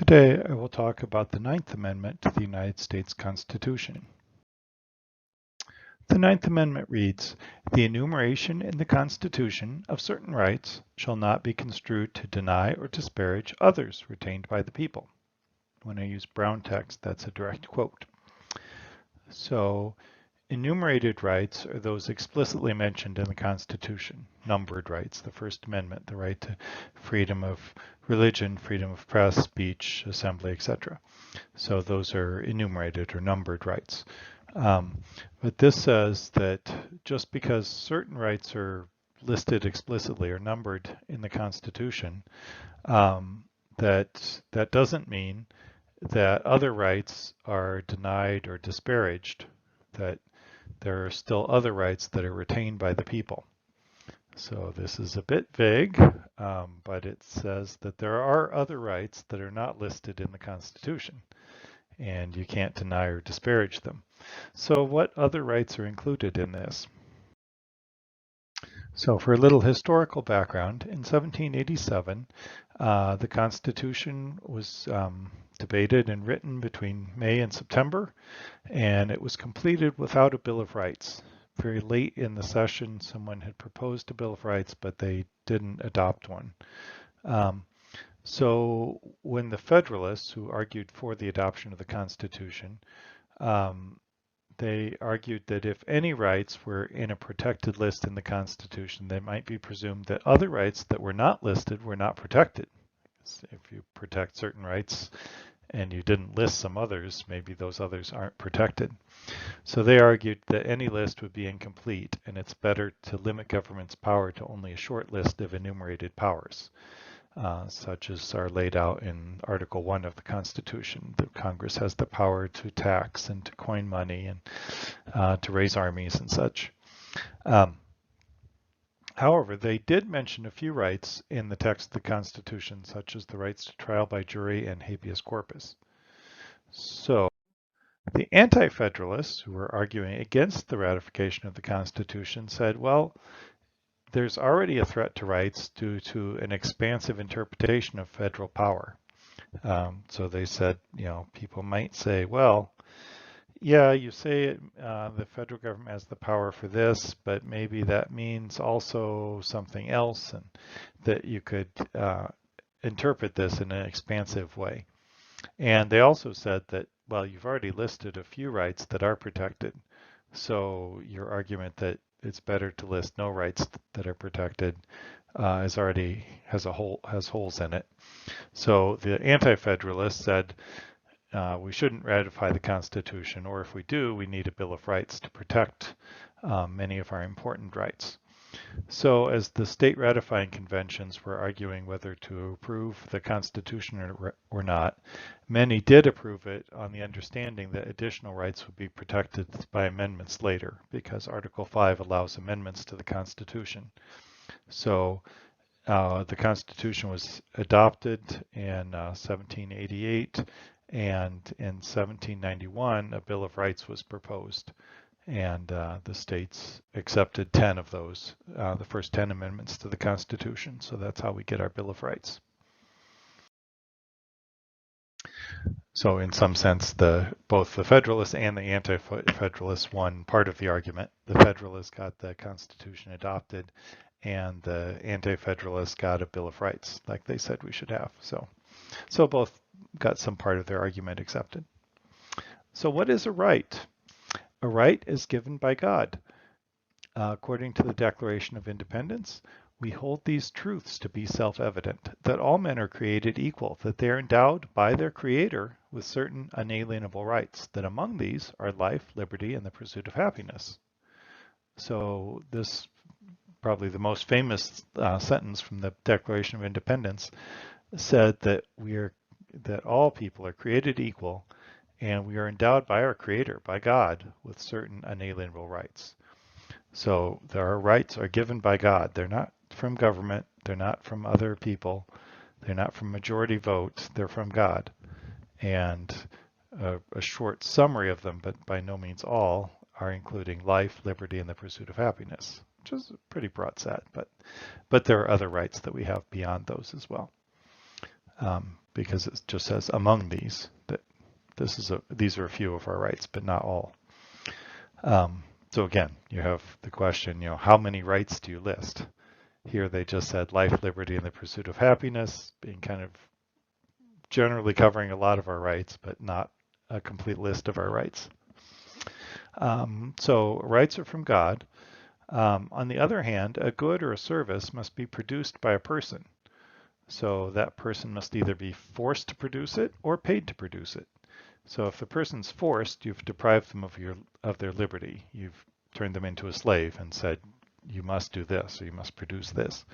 Today I will talk about the Ninth Amendment to the United States Constitution. The Ninth Amendment reads, "The enumeration in the Constitution of certain rights shall not be construed to deny or disparage others retained by the people." When I use brown text, that's a direct quote. So, enumerated rights are those explicitly mentioned in the Constitution. Numbered rights, the First Amendment, the right to freedom of religion, freedom of press, speech, assembly, etc. So those are enumerated or numbered rights. But this says that just because certain rights are listed explicitly or numbered in the Constitution, that doesn't mean that other rights are denied or disparaged, that there are still other rights that are retained by the people. So this is a bit vague, but it says that there are other rights that are not listed in the Constitution, and you can't deny or disparage them. So what other rights are included in this? So for a little historical background, in 1787, the Constitution was debated and written between May and September, and it was completed without a Bill of Rights. Very late in the session, someone had proposed a Bill of Rights, but they didn't adopt one. So when the Federalists, who argued for the adoption of the Constitution, they argued that if any rights were in a protected list in the Constitution, they might be presumed that other rights that were not listed were not protected. If you protect certain rights and you didn't list some others, maybe those others aren't protected. So they argued that any list would be incomplete, and it's better to limit government's power to only a short list of enumerated powers, such as are laid out in Article 1 of the Constitution. The Congress has the power to tax and to coin money and to raise armies and such. However, they did mention a few rights in the text of the Constitution, such as the rights to trial by jury and habeas corpus. So the Anti-Federalists, who were arguing against the ratification of the Constitution, said, well, there's already a threat to rights due to an expansive interpretation of federal power. So they said, people might say, well, yeah, you say the federal government has the power for this, but maybe that means also something else, and that you could interpret this in an expansive way. And they also said that, well, you've already listed a few rights that are protected. So your argument that it's better to list no rights that are protected has holes in it. So the Anti-Federalists said we shouldn't ratify the Constitution, or if we do, we need a Bill of Rights to protect many of our important rights. So as the state ratifying conventions were arguing whether to approve the Constitution or not, many did approve it on the understanding that additional rights would be protected by amendments later, because Article 5 allows amendments to the Constitution. So the Constitution was adopted in 1788, and in 1791 a Bill of Rights was proposed. And the states accepted 10 of those, the first 10 amendments to the Constitution. So that's how we get our Bill of Rights. So in some sense, both the Federalists and the Anti-Federalists won part of the argument. The Federalists got the Constitution adopted, and the Anti-Federalists got a Bill of Rights, like they said we should have. So both got some part of their argument accepted. So what is a right? A right is given by God. According to the Declaration of Independence, we hold these truths to be self-evident, that all men are created equal, that they are endowed by their Creator with certain unalienable rights, that among these are life, liberty, and the pursuit of happiness. So this, probably the most famous sentence from the Declaration of Independence, said that all people are created equal, and we are endowed by our Creator, by God, with certain unalienable rights. So our rights are given by God. They're not from government. They're not from other people. They're not from majority vote. They're from God. And a short summary of them, but by no means all, are including life, liberty, and the pursuit of happiness, which is a pretty broad set. But there are other rights that we have beyond those as well. because it just says among these. That these are a few of our rights, but not all. So again, you have the question, how many rights do you list? Here they just said life, liberty, and the pursuit of happiness, being kind of generally covering a lot of our rights, but not a complete list of our rights. So rights are from God. On the other hand, a good or a service must be produced by a person. So that person must either be forced to produce it or paid to produce it. So if the person's forced, you've deprived them of their liberty. You've turned them into a slave and said, you must do this or you must produce this.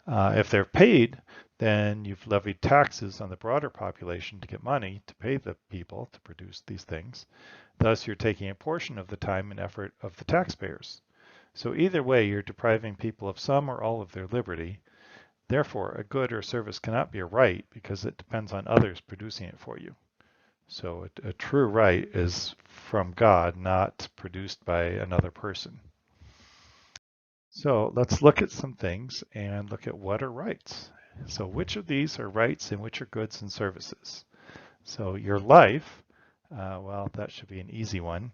If they're paid, then you've levied taxes on the broader population to get money to pay the people to produce these things. Thus, you're taking a portion of the time and effort of the taxpayers. So either way, you're depriving people of some or all of their liberty. Therefore, a good or service cannot be a right because it depends on others producing it for you. So a true right is from God, not produced by another person. So let's look at some things and look at what are rights. So which of these are rights and which are goods and services? So your life, well, that should be an easy one.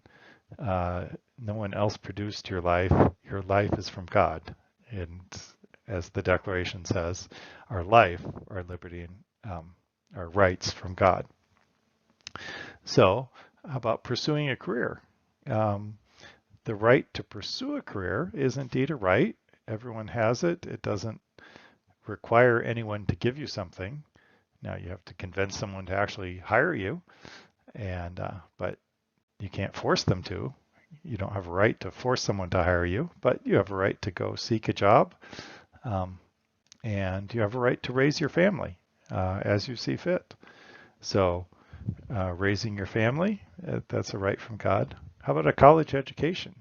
No one else produced your life. Your life is from God. And as the Declaration says, our life, our liberty, and our rights from God. So how about pursuing a career? The right to pursue a career is indeed a right. Everyone has it. It doesn't require anyone to give you something. Now you have to convince someone to actually hire you, but you can't force them to. You don't have a right to force someone to hire you, but you have a right to go seek a job, and you have a right to raise your family as you see fit. So raising your family, that's a right from God. How about a college education?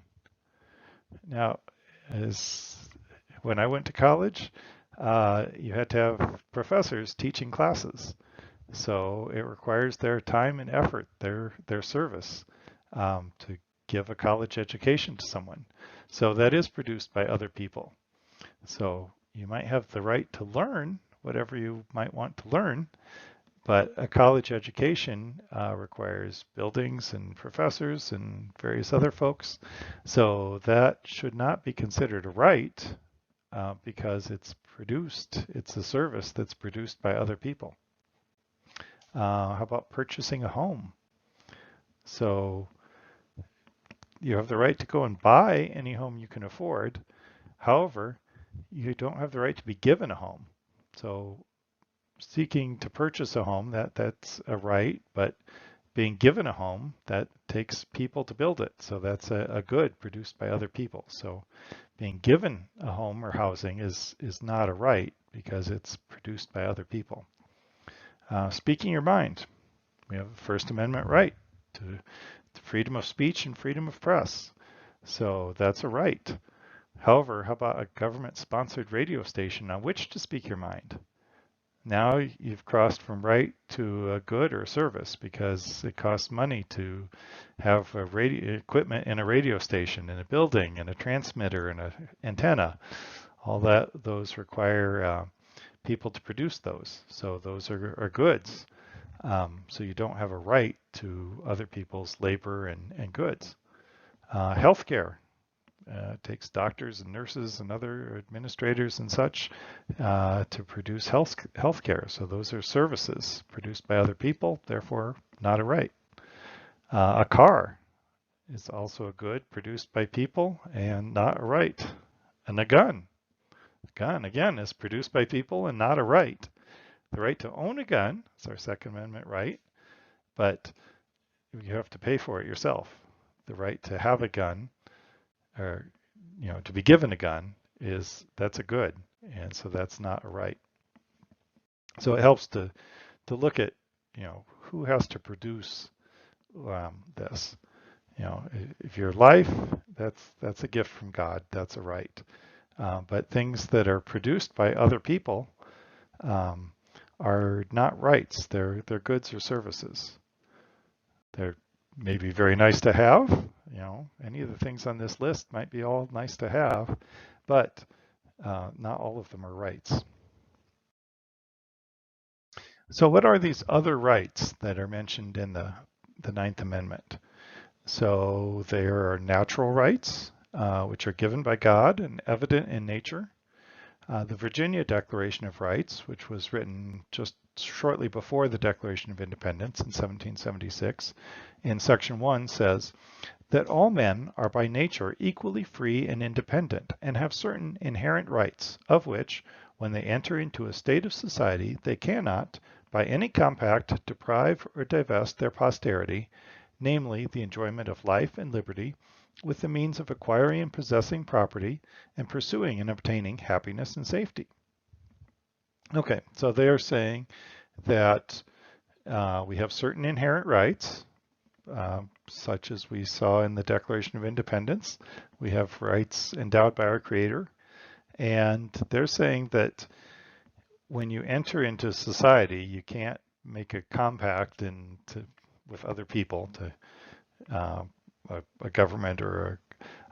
Now, when I went to college, you had to have professors teaching classes. So it requires their time and effort, their service to give a college education to someone. So that is produced by other people. So you might have the right to learn whatever you might want to learn, but a college education requires buildings and professors and various other folks. So that should not be considered a right because it's a service that's produced by other people. How about purchasing a home? So you have the right to go and buy any home you can afford. However, you don't have the right to be given a home. So seeking to purchase a home, that's a right, but being given a home, that takes people to build it. So that's a good produced by other people. So being given a home or housing is not a right because it's produced by other people. Speaking your mind, we have a First Amendment right to freedom of speech and freedom of press. So that's a right. However, how about a government-sponsored radio station on which to speak your mind? Now you've crossed from right to a good or a service because it costs money to have a radio equipment in a radio station, in a building, and a transmitter and an antenna. All those require people to produce those. So those are goods. So you don't have a right to other people's labor and goods. Healthcare. It takes doctors and nurses and other administrators and such to produce health care. So those are services produced by other people, therefore not a right. A car is also a good produced by people and not a right. And a gun. A gun, again, is produced by people and not a right. The right to own a gun is our Second Amendment right, but you have to pay for it yourself. The right to have a gun or to be given a gun that's a good, and so that's not a right. So it helps to look at who has to produce this. If your life, that's a gift from God, that's a right. But things that are produced by other people are not rights. They're goods or services. They're maybe very nice to have. Any of the things on this list might be all nice to have, but not all of them are rights. So what are these other rights that are mentioned in the Ninth Amendment? So there are natural rights, which are given by God and evident in nature. The Virginia Declaration of Rights, which was written just shortly before the Declaration of Independence in 1776, in Section 1 says that all men are by nature equally free and independent and have certain inherent rights, of which, when they enter into a state of society, they cannot, by any compact, deprive or divest their posterity, namely the enjoyment of life and liberty, with the means of acquiring and possessing property, and pursuing and obtaining happiness and safety. Okay, so they are saying that we have certain inherent rights, such as we saw in the Declaration of Independence. We have rights endowed by our Creator, and they're saying that when you enter into society, you can't make a compact with other people, a government or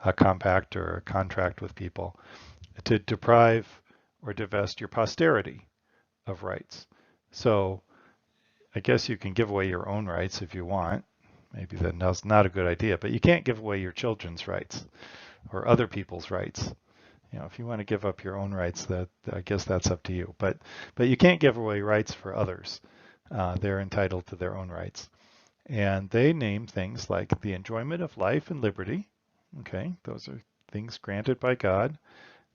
a compact or a contract with people, to deprive or divest your posterity of rights. So I guess you can give away your own rights if you want. Maybe that's not a good idea, but you can't give away your children's rights or other people's rights. You know, if you want to give up your own rights, I guess that's up to you. But you can't give away rights for others. They're entitled to their own rights. And they name things like the enjoyment of life and liberty. Okay, those are things granted by God.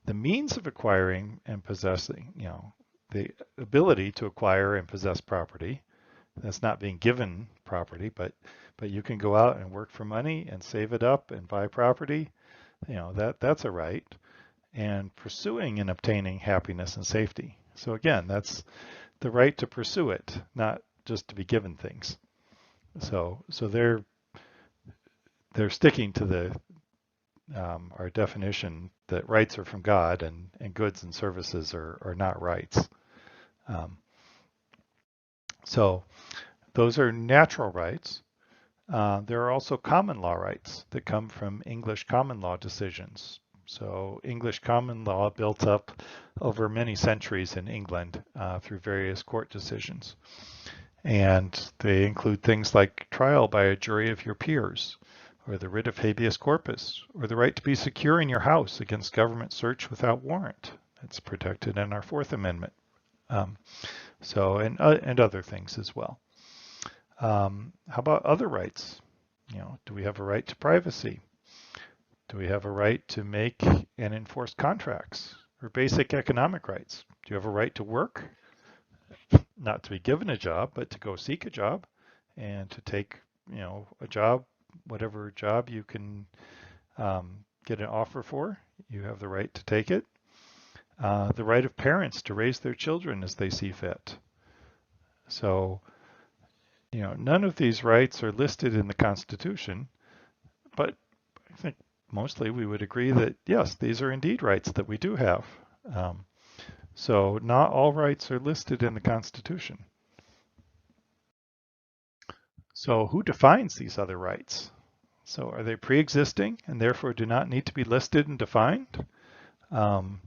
The means of acquiring and possessing, you know, the ability to acquire and possess property. That's not being given property, but you can go out and work for money and save it up and buy property. You know, that's a right. And pursuing and obtaining happiness and safety. So again, that's the right to pursue it, not just to be given things. So they're sticking to our definition that rights are from God and goods and services are not rights. So those are natural rights. There are also common law rights that come from English common law decisions. So English common law built up over many centuries in England through various court decisions. And they include things like trial by a jury of your peers, or the writ of habeas corpus, or the right to be secure in your house against government search without warrant. That's protected in our Fourth Amendment. And other things as well. How about other rights? You know, do we have a right to privacy? Do we have a right to make and enforce contracts or basic economic rights? Do you have a right to work? Not to be given a job, but to go seek a job and to take, you know, a job, whatever job you can get an offer for, you have the right to take it. The right of parents to raise their children as they see fit. So, you know, none of these rights are listed in the Constitution, but I think mostly we would agree that, yes, these are indeed rights that we do have. So not all rights are listed in the Constitution. So who defines these other rights? So are they pre-existing and therefore do not need to be listed and defined? You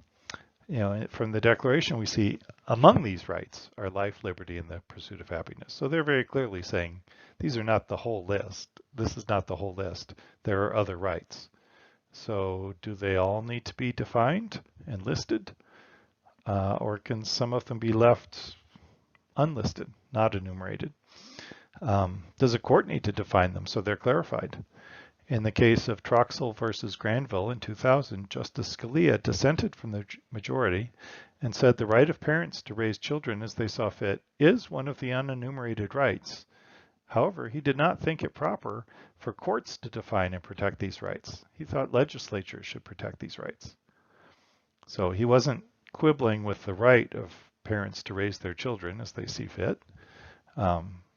know, from the Declaration, we see among these rights are life, liberty, and the pursuit of happiness. So they're very clearly saying these are not the whole list. This is not the whole list. There are other rights. So do they all need to be defined and listed? Or can some of them be left unlisted, not enumerated? Does a court need to define them so they're clarified? In the case of Troxel versus Granville in 2000, Justice Scalia dissented from the majority and said the right of parents to raise children as they saw fit is one of the unenumerated rights. However, he did not think it proper for courts to define and protect these rights. He thought legislatures should protect these rights. So he wasn't quibbling with the right of parents to raise their children as they see fit.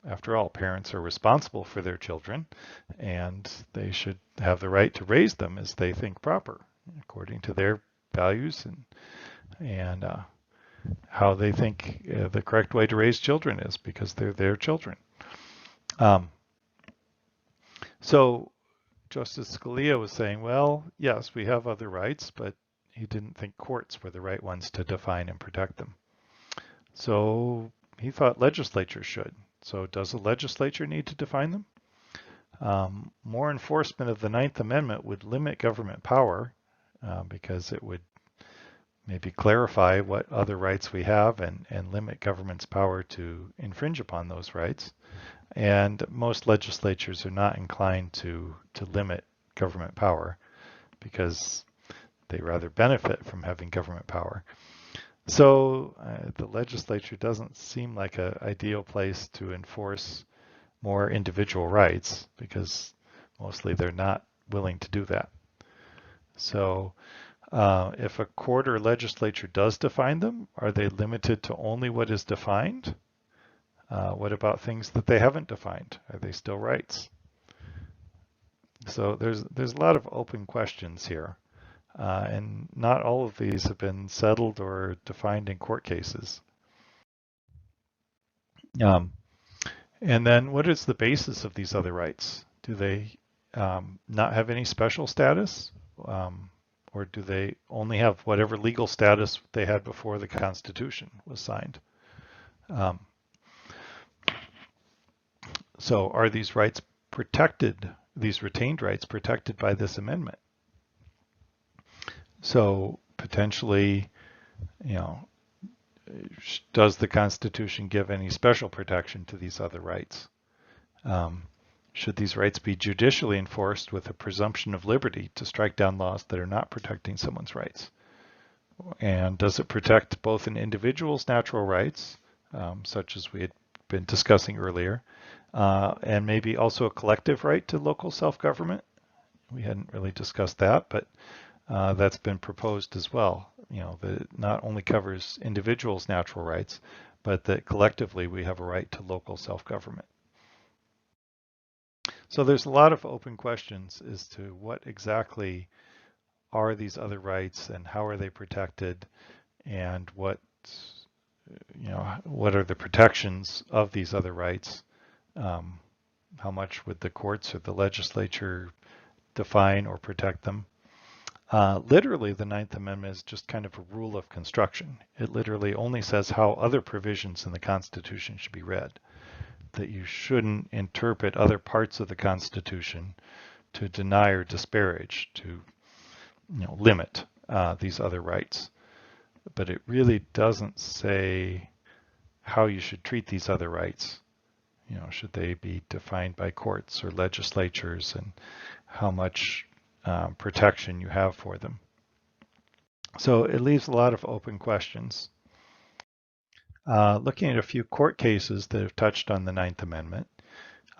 After all, parents are responsible for their children, and they should have the right to raise them as they think proper, according to their values and how they think the correct way to raise children is, because they're their children. So Justice Scalia was saying, well, yes, we have other rights, but he didn't think courts were the right ones to define and protect them. So he thought legislatures should. So does the legislature need to define them? More enforcement of the Ninth Amendment would limit government power because it would maybe clarify what other rights we have and limit government's power to infringe upon those rights. And most legislatures are not inclined to limit government power because they rather benefit from having government power. So the legislature doesn't seem like an ideal place to enforce more individual rights because mostly they're not willing to do that. So if a court or legislature does define them, are they limited to only what is defined? What about things that they haven't defined? Are they still rights? So there's a lot of open questions here. And not all of these have been settled or defined in court cases. And then what is the basis of these other rights? Do they not have any special status? Or do they only have whatever legal status they had before the Constitution was signed? So are these rights protected, these retained rights protected by this amendment? So potentially, does the Constitution give any special protection to these other rights? Should these rights be judicially enforced with a presumption of liberty to strike down laws that are not protecting someone's rights? And does it protect both an individual's natural rights, such as we had been discussing earlier, and maybe also a collective right to local self-government? We hadn't really discussed that, but that's been proposed as well. That it not only covers individuals' natural rights, but that collectively we have a right to local self-government. So there's a lot of open questions as to what exactly are these other rights and how are they protected, and what are the protections of these other rights? How much would the courts or the legislature define or protect them? Literally, the Ninth Amendment is just kind of a rule of construction. It literally only says how other provisions in the Constitution should be read, that you shouldn't interpret other parts of the Constitution to deny or disparage, to limit these other rights. But it really doesn't say how you should treat these other rights. Should they be defined by courts or legislatures, and how much protection you have for them. So it leaves a lot of open questions. Looking at a few court cases that have touched on the Ninth Amendment.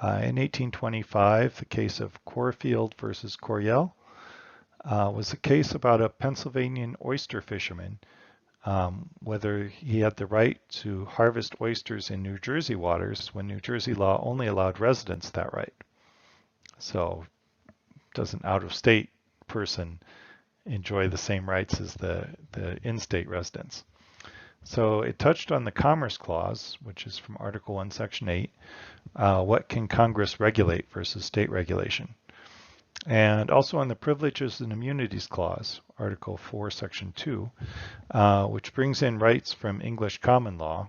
In 1825, the case of Corfield versus Coryell was a case about a Pennsylvanian oyster fisherman, whether he had the right to harvest oysters in New Jersey waters when New Jersey law only allowed residents that right. So does an out-of-state person enjoy the same rights as the in-state residents? So it touched on the Commerce Clause, which is from Article 1, Section 8. What can Congress regulate versus state regulation? And also on the Privileges and Immunities Clause, Article 4, Section 2, which brings in rights from English common law.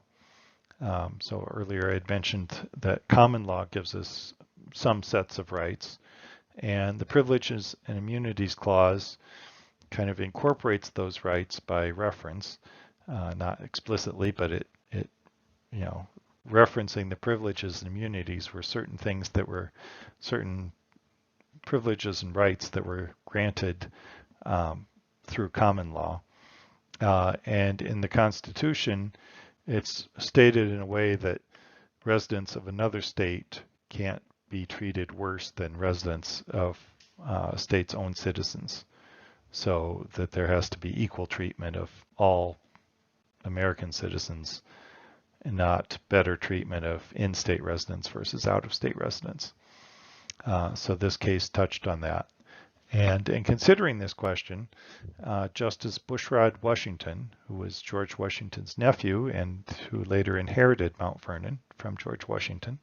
So earlier I had mentioned that common law gives us some sets of rights, and the Privileges and Immunities Clause kind of incorporates those rights by reference, not explicitly, but it referencing the privileges and immunities were certain things that were certain privileges and rights that were granted through common law. And in the Constitution, it's stated in a way that residents of another state can't be treated worse than residents of a state's own citizens. So that there has to be equal treatment of all American citizens and not better treatment of in-state residents versus out-of-state residents. So this case touched on that. And in considering this question, Justice Bushrod Washington, who was George Washington's nephew and who later inherited Mount Vernon from George Washington,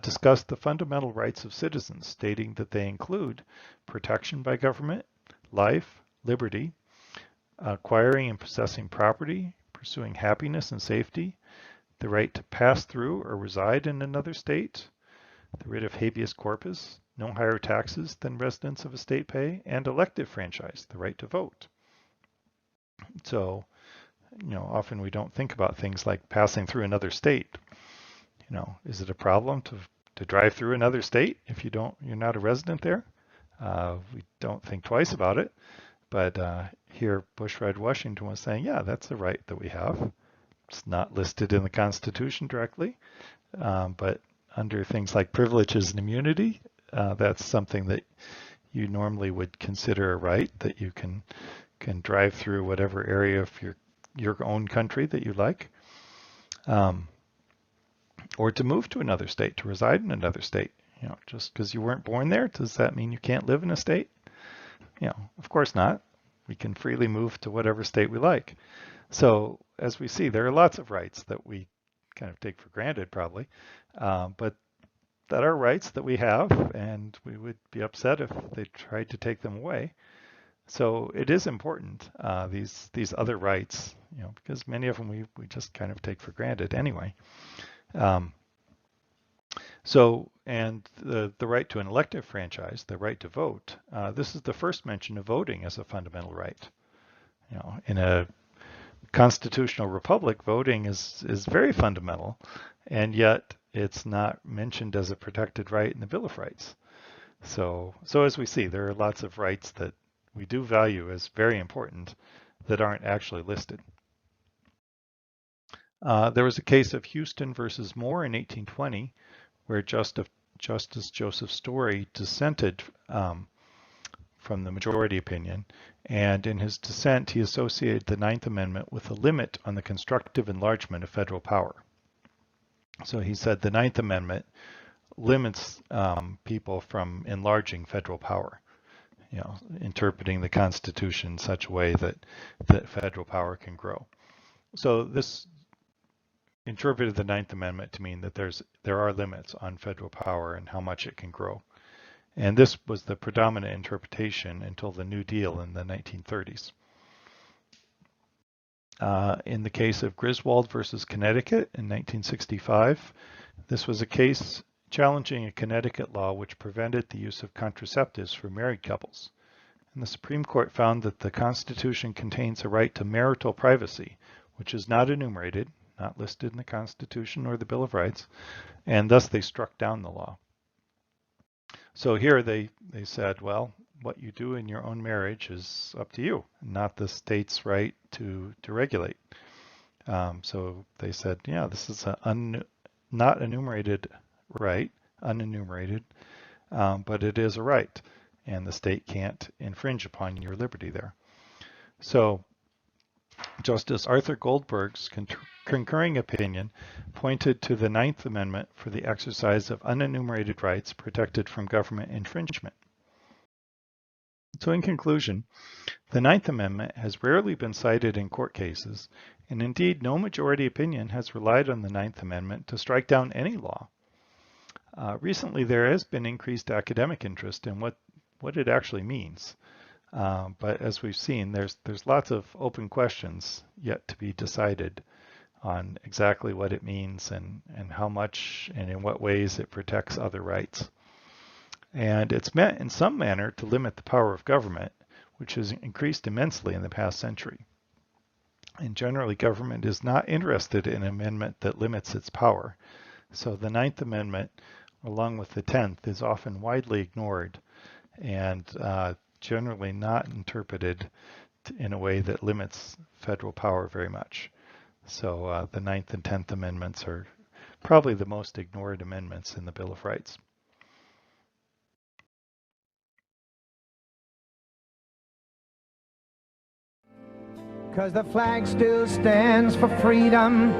discussed the fundamental rights of citizens, stating that they include protection by government, life, liberty, acquiring and possessing property, pursuing happiness and safety, the right to pass through or reside in another state, the writ of habeas corpus, no higher taxes than residents of a state pay, and elective franchise, the right to vote. So, often we don't think about things like passing through another state. Is it a problem to drive through another state if you're not a resident there? We don't think twice about it. But here, Bushride Washington was saying, yeah, that's a right that we have. It's not listed in the Constitution directly, but under things like privileges and immunity, that's something that you normally would consider a right, that you can drive through whatever area of your own country that you like, or to move to another state, to reside in another state. Just because you weren't born there, does that mean you can't live in a state? Of course not. We can freely move to whatever state we like. So as we see, there are lots of rights that we kind of take for granted probably, but that are rights that we have, and we would be upset if they tried to take them away. So it is important, these other rights, because many of them we just kind of take for granted anyway. And the right to an elective franchise, the right to vote, this is the first mention of voting as a fundamental right. In a constitutional republic, voting is very fundamental, and yet it's not mentioned as a protected right in the Bill of Rights. So as we see, there are lots of rights that we do value as very important that aren't actually listed. There was a case of Houston versus Moore in 1820, where Justice Joseph Story dissented from the majority opinion, and in his dissent he associated the Ninth Amendment with a limit on the constructive enlargement of federal power. So he said the Ninth Amendment limits people from enlarging federal power, interpreting the Constitution in such a way that federal power can grow. So this interpreted the Ninth Amendment to mean that there are limits on federal power and how much it can grow. And this was the predominant interpretation until the New Deal in the 1930s. In the case of Griswold versus Connecticut in 1965, this was a case challenging a Connecticut law which prevented the use of contraceptives for married couples. And the Supreme Court found that the Constitution contains a right to marital privacy, which is not enumerated, not listed in the Constitution or the Bill of Rights, and thus they struck down the law. So here they said, well, what you do in your own marriage is up to you, not the state's right to regulate. So they said, yeah, this is a not enumerated right, unenumerated, but it is a right, and the state can't infringe upon your liberty there. So Justice Arthur Goldberg's concurring opinion pointed to the Ninth Amendment for the exercise of unenumerated rights protected from government infringement. So in conclusion, the Ninth Amendment has rarely been cited in court cases, and indeed no majority opinion has relied on the Ninth Amendment to strike down any law. Recently there has been increased academic interest in what it actually means. But as we've seen, there's lots of open questions yet to be decided on exactly what it means and how much and in what ways it protects other rights. And it's meant in some manner to limit the power of government, which has increased immensely in the past century. And generally, government is not interested in an amendment that limits its power. So the Ninth Amendment, along with the 10th, is often widely ignored and generally not interpreted in a way that limits federal power very much. So the 9th and 10th Amendments are probably the most ignored amendments in the Bill of Rights. Because the flag still stands for freedom,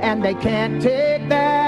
and they can't take that